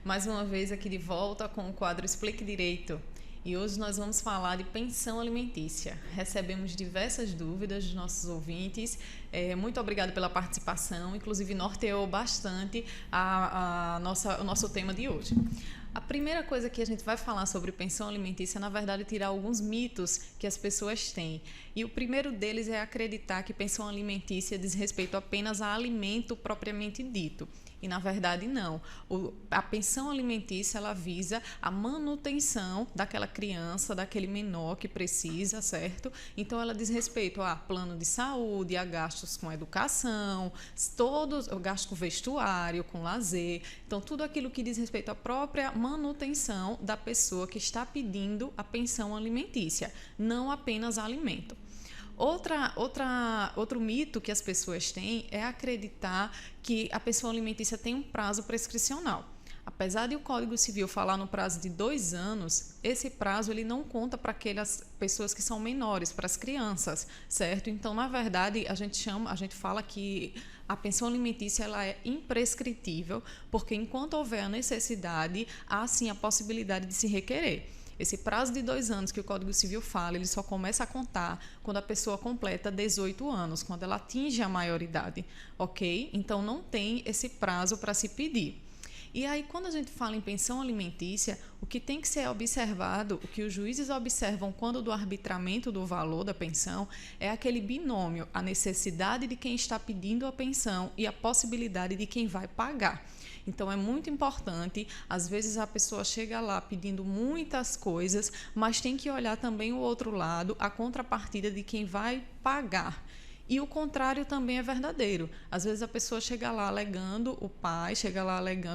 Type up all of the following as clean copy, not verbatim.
Mais uma vez aqui de volta com o quadro Explique Direito. E hoje nós vamos falar de pensão alimentícia. Recebemos diversas dúvidas dos nossos ouvintes. Muito obrigada pela participação, inclusive norteou bastante o nosso tema de hoje. A primeira coisa que a gente vai falar sobre pensão alimentícia é, na verdade, tirar alguns mitos que as pessoas têm. E o primeiro deles é acreditar que pensão alimentícia diz respeito apenas a alimento propriamente dito. E, na verdade, não. A pensão alimentícia, ela visa a manutenção daquela criança, daquele menor que precisa, certo? Então, ela diz respeito a plano de saúde, a gastos com educação, o gasto com vestuário, com lazer. Então, tudo aquilo que diz respeito à própria manutenção da pessoa que está pedindo a pensão alimentícia, não apenas alimento. Outro mito que as pessoas têm é acreditar que a pensão alimentícia tem um prazo prescricional. Apesar de o Código Civil falar no prazo de 2 anos, esse prazo ele não conta para aquelas pessoas que são menores, para as crianças, certo? Então, na verdade, a gente fala que a pensão alimentícia ela é imprescritível, porque enquanto houver a necessidade, há sim a possibilidade de se requerer. Esse prazo de 2 anos que o Código Civil fala, ele só começa a contar quando a pessoa completa 18 anos, quando ela atinge a maioridade, ok? Então, não tem esse prazo para se pedir. E aí, quando a gente fala em pensão alimentícia, o que tem que ser observado, o que os juízes observam quando do arbitramento do valor da pensão, é aquele binômio, a necessidade de quem está pedindo a pensão e a possibilidade de quem vai pagar. Então, é muito importante, às vezes a pessoa chega lá pedindo muitas coisas, mas tem que olhar também o outro lado, a contrapartida de quem vai pagar. E o contrário também é verdadeiro. Às vezes a pessoa chega lá alegando,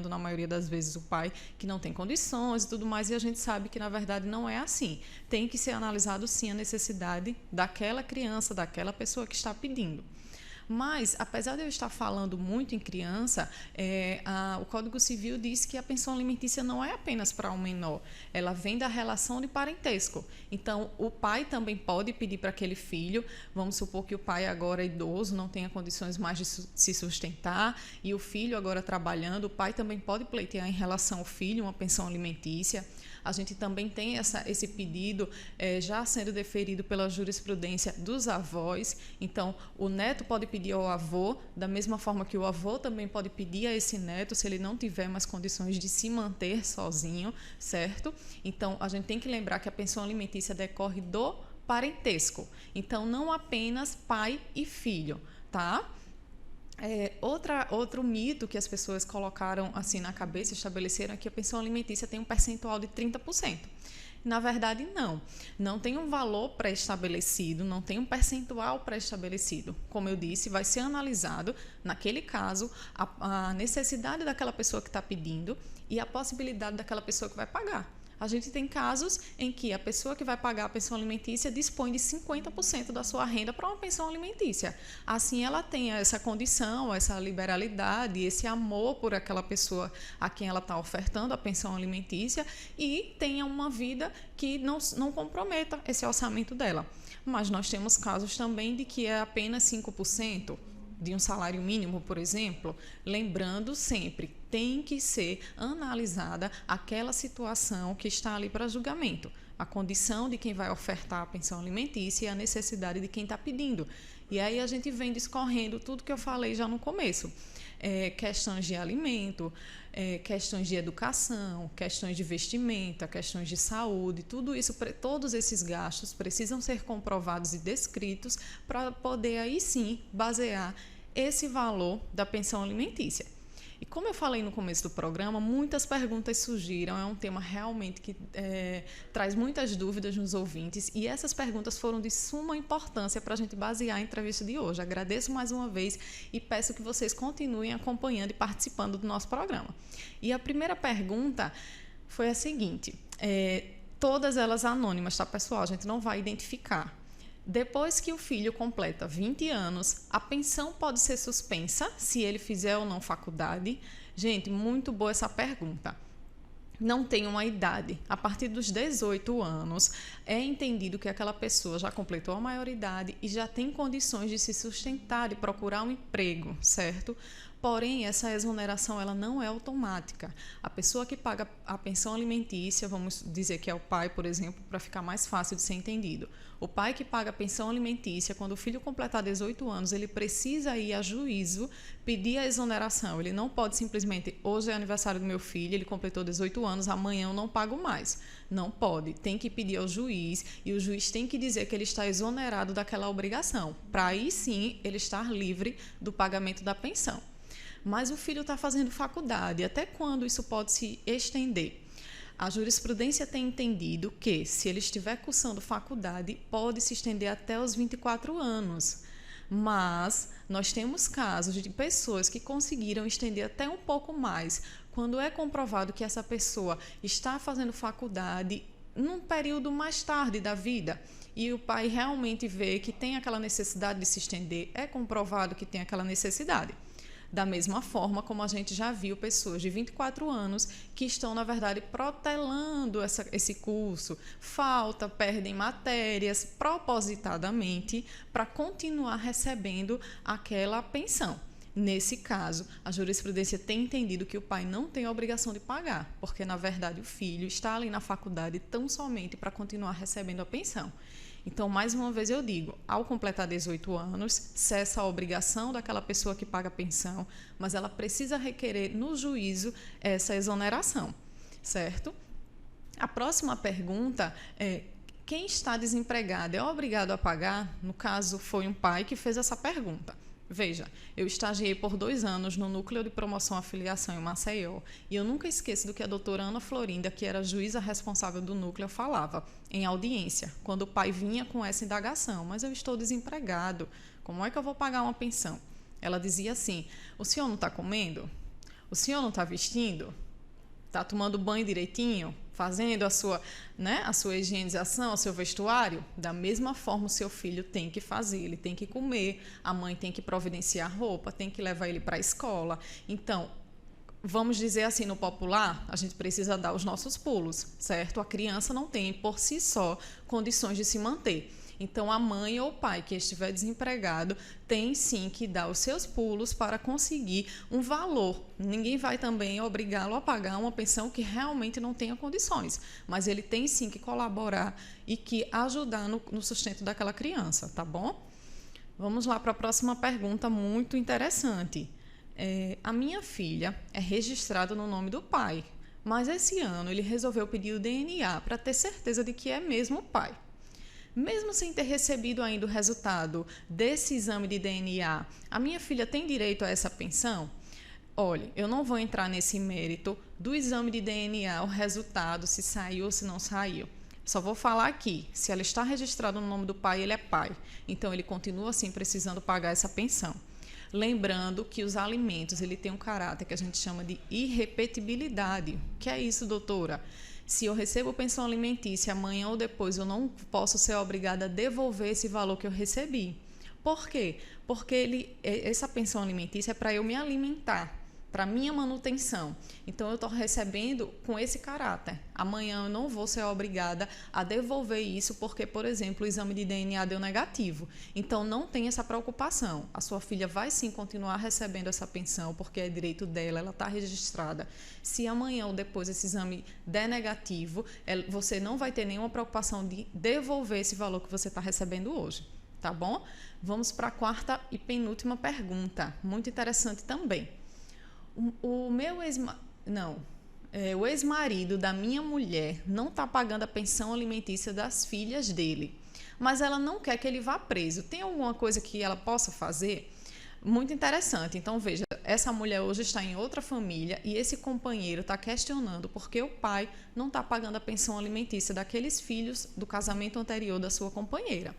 na maioria das vezes, o pai que não tem condições e tudo mais, e a gente sabe que, na verdade, não é assim. Tem que ser analisado, sim, a necessidade daquela criança, daquela pessoa que está pedindo. Mas, apesar de eu estar falando muito em criança, o Código Civil diz que a pensão alimentícia não é apenas para um menor, ela vem da relação de parentesco. Então, o pai também pode pedir para aquele filho, vamos supor que o pai agora é idoso, não tenha condições mais de se sustentar, e o filho agora trabalhando, o pai também pode pleitear em relação ao filho uma pensão alimentícia. A gente também tem esse pedido já sendo deferido pela jurisprudência dos avós. Então, o neto pode pedir ao avô, da mesma forma que o avô também pode pedir a esse neto, se ele não tiver mais condições de se manter sozinho, certo? Então, a gente tem que lembrar que a pensão alimentícia decorre do parentesco. Então, não apenas pai e filho, tá? Outro mito que as pessoas colocaram assim na cabeça, estabeleceram, é que a pensão alimentícia tem um percentual de 30%. Na verdade, não tem um valor pré-estabelecido, não tem um percentual pré-estabelecido. Como eu disse, vai ser analisado, naquele caso, a necessidade daquela pessoa que está pedindo e a possibilidade daquela pessoa que vai pagar. A gente tem casos em que a pessoa que vai pagar a pensão alimentícia dispõe de 50% da sua renda para uma pensão alimentícia. Assim, ela tem essa condição, essa liberalidade, esse amor por aquela pessoa a quem ela está ofertando a pensão alimentícia e tenha uma vida que não comprometa esse orçamento dela. Mas nós temos casos também de que é apenas 5%. De um salário mínimo, por exemplo, lembrando sempre, tem que ser analisada aquela situação que está ali para julgamento, a condição de quem vai ofertar a pensão alimentícia e a necessidade de quem está pedindo. E aí a gente vem discorrendo tudo que eu falei já no começo. Questões de alimento, questões de educação, questões de vestimenta, questões de saúde, tudo isso, todos esses gastos precisam ser comprovados e descritos para poder aí sim basear esse valor da pensão alimentícia. E como eu falei no começo do programa, muitas perguntas surgiram, é um tema realmente que traz muitas dúvidas nos ouvintes e essas perguntas foram de suma importância para a gente basear a entrevista de hoje. Agradeço mais uma vez e peço que vocês continuem acompanhando e participando do nosso programa. E a primeira pergunta foi a seguinte, todas elas anônimas, tá, pessoal? A gente não vai identificar. Depois que o filho completa 20 anos, a pensão pode ser suspensa se ele fizer ou não faculdade? Gente, muito boa essa pergunta. Não tem uma idade. A partir dos 18 anos, é entendido que aquela pessoa já completou a maioridade e já tem condições de se sustentar, de procurar um emprego, certo? Porém, essa exoneração ela não é automática. A pessoa que paga a pensão alimentícia, vamos dizer que é o pai, por exemplo, para ficar mais fácil de ser entendido. O pai que paga a pensão alimentícia, quando o filho completar 18 anos, ele precisa ir a juízo pedir a exoneração. Ele não pode simplesmente, hoje é aniversário do meu filho, ele completou 18 anos, amanhã eu não pago mais. Não pode. Tem que pedir ao juiz e o juiz tem que dizer que ele está exonerado daquela obrigação, para aí sim ele estar livre do pagamento da pensão. Mas o filho está fazendo faculdade, até quando isso pode se estender? A jurisprudência tem entendido que, se ele estiver cursando faculdade, pode se estender até os 24 anos. Mas nós temos casos de pessoas que conseguiram estender até um pouco mais, quando é comprovado que essa pessoa está fazendo faculdade num período mais tarde da vida e o pai realmente vê que tem aquela necessidade de se estender, é comprovado que tem aquela necessidade. Da mesma forma como a gente já viu pessoas de 24 anos que estão, na verdade, protelando esse curso, perdem matérias propositadamente para continuar recebendo aquela pensão. Nesse caso, a jurisprudência tem entendido que o pai não tem a obrigação de pagar, porque, na verdade, o filho está ali na faculdade tão somente para continuar recebendo a pensão. Então, mais uma vez eu digo, ao completar 18 anos, cessa a obrigação daquela pessoa que paga a pensão, mas ela precisa requerer no juízo essa exoneração, certo? A próxima pergunta é: quem está desempregado é obrigado a pagar? No caso, foi um pai que fez essa pergunta. Veja, eu estagiei por 2 anos no Núcleo de Promoção à Filiação em Maceió e eu nunca esqueço do que a doutora Ana Florinda, que era a juíza responsável do núcleo, falava em audiência, quando o pai vinha com essa indagação: mas eu estou desempregado, como é que eu vou pagar uma pensão? Ela dizia assim: o senhor não está comendo? O senhor não está vestindo? Está tomando banho direitinho? Fazendo a sua higienização, o seu vestuário? Da mesma forma, o seu filho tem que fazer, ele tem que comer, a mãe tem que providenciar roupa, tem que levar ele para a escola. Então, vamos dizer assim, no popular, a gente precisa dar os nossos pulos, certo? A criança não tem, por si só, condições de se manter. Então, a mãe ou o pai que estiver desempregado tem sim que dar os seus pulos para conseguir um valor. Ninguém vai também obrigá-lo a pagar uma pensão que realmente não tenha condições, mas ele tem sim que colaborar e que ajudar no sustento daquela criança, tá bom? Vamos lá para a próxima pergunta, muito interessante. A minha filha é registrada no nome do pai, mas esse ano ele resolveu pedir o DNA para ter certeza de que é mesmo o pai. Mesmo sem ter recebido ainda o resultado desse exame de DNA, a minha filha tem direito a essa pensão? Olha, eu não vou entrar nesse mérito do exame de DNA, o resultado, se saiu ou se não saiu. Só vou falar aqui, se ela está registrada no nome do pai, ele é pai. Então, ele continua, assim, precisando pagar essa pensão. Lembrando que os alimentos, ele tem um caráter que a gente chama de irrepetibilidade. O que é isso, doutora? Se eu recebo pensão alimentícia, amanhã ou depois eu não posso ser obrigada a devolver esse valor que eu recebi. Por quê? Porque essa pensão alimentícia é para eu me alimentar, para minha manutenção. Então, eu estou recebendo com esse caráter. Amanhã eu não vou ser obrigada a devolver isso porque, por exemplo, o exame de DNA deu negativo. Então, não tem essa preocupação. A sua filha vai sim continuar recebendo essa pensão porque é direito dela, ela está registrada. Se amanhã ou depois esse exame der negativo, você não vai ter nenhuma preocupação de devolver esse valor que você está recebendo hoje. Tá bom? Vamos para a quarta e penúltima pergunta. Muito interessante também. O ex-marido da minha mulher não está pagando a pensão alimentícia das filhas dele, mas ela não quer que ele vá preso. Tem alguma coisa que ela possa fazer? Muito interessante. Então, veja, essa mulher hoje está em outra família e esse companheiro está questionando porque o pai não está pagando a pensão alimentícia daqueles filhos do casamento anterior da sua companheira.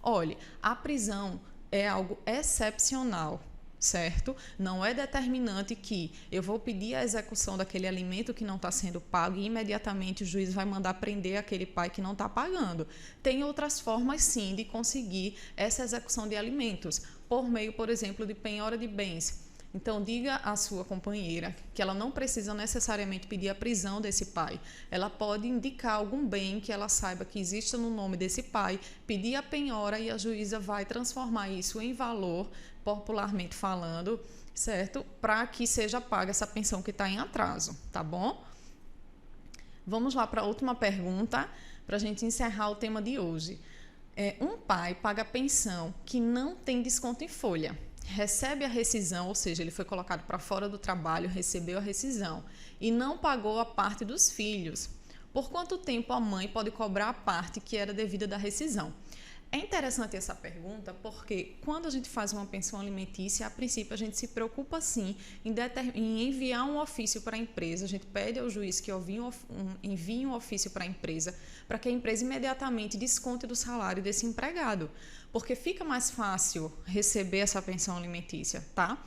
Olhe, a prisão é algo excepcional, certo? Não é determinante que eu vou pedir a execução daquele alimento que não está sendo pago e imediatamente o juiz vai mandar prender aquele pai que não está pagando. Tem outras formas, sim, de conseguir essa execução de alimentos, por meio, por exemplo, de penhora de bens. Então, diga à sua companheira que ela não precisa necessariamente pedir a prisão desse pai. Ela pode indicar algum bem que ela saiba que exista no nome desse pai, pedir a penhora e a juíza vai transformar isso em valor, popularmente falando, certo? Para que seja paga essa pensão que está em atraso, tá bom? Vamos lá para a última pergunta, para a gente encerrar o tema de hoje. Um pai paga pensão que não tem desconto em folha, recebe a rescisão, ou seja, ele foi colocado para fora do trabalho, recebeu a rescisão e não pagou a parte dos filhos. Por quanto tempo a mãe pode cobrar a parte que era devida da rescisão? É interessante essa pergunta porque quando a gente faz uma pensão alimentícia, a princípio a gente se preocupa sim em enviar um ofício para a empresa, a gente pede ao juiz que envie um ofício para a empresa, para que a empresa imediatamente desconte do salário desse empregado, porque fica mais fácil receber essa pensão alimentícia, tá?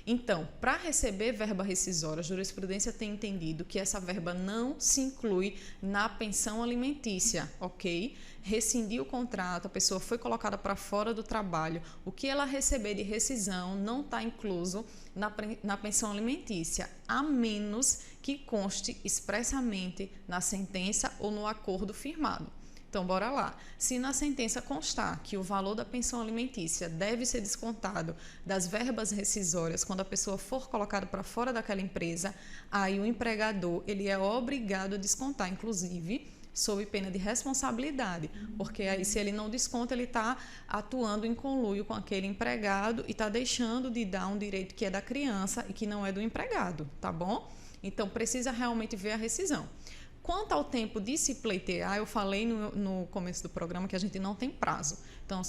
Então, para receber verba rescisória, a jurisprudência tem entendido que essa verba não se inclui na pensão alimentícia, ok? Rescindiu o contrato, a pessoa foi colocada para fora do trabalho, o que ela receber de rescisão não está incluso na pensão alimentícia, a menos que conste expressamente na sentença ou no acordo firmado. Então, bora lá. Se na sentença constar que o valor da pensão alimentícia deve ser descontado das verbas rescisórias quando a pessoa for colocada para fora daquela empresa, aí o empregador ele é obrigado a descontar, inclusive, sob pena de responsabilidade, porque aí se ele não desconta, ele está atuando em conluio com aquele empregado e está deixando de dar um direito que é da criança e que não é do empregado, tá bom? Então, precisa realmente ver a rescisão. Quanto ao tempo de se pleitear, eu falei no começo do programa que a gente não tem prazo. Então,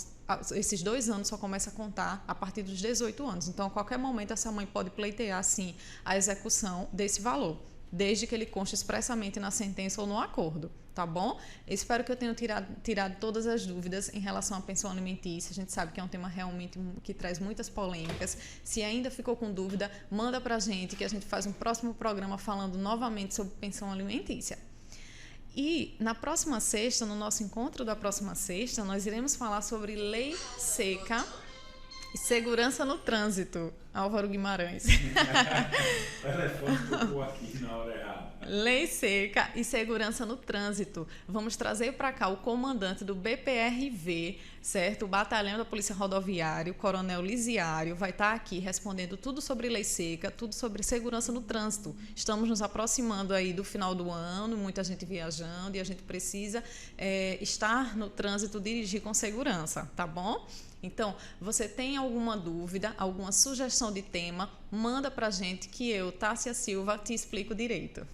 esses 2 anos só começa a contar a partir dos 18 anos. Então, a qualquer momento, essa mãe pode pleitear, sim, a execução desse valor, desde que ele conste expressamente na sentença ou no acordo, tá bom? Espero que eu tenha tirado todas as dúvidas em relação à pensão alimentícia. A gente sabe que é um tema realmente que traz muitas polêmicas. Se ainda ficou com dúvida, manda pra gente que a gente faz um próximo programa falando novamente sobre pensão alimentícia. E na próxima sexta, no nosso encontro da próxima sexta, nós iremos falar sobre lei seca e segurança no trânsito. Álvaro Guimarães. O telefone tocou aqui na hora errada. Lei seca e segurança no trânsito. Vamos trazer para cá o comandante do BPRV, certo? O Batalhão da Polícia Rodoviária, o Coronel Lisiário, vai estar aqui respondendo tudo sobre lei seca, tudo sobre segurança no trânsito. Estamos nos aproximando aí do final do ano, muita gente viajando e a gente precisa estar no trânsito, dirigir com segurança, tá bom? Então, você tem alguma dúvida, alguma sugestão de tema, manda pra gente que eu, Tássia Silva, te explico direito.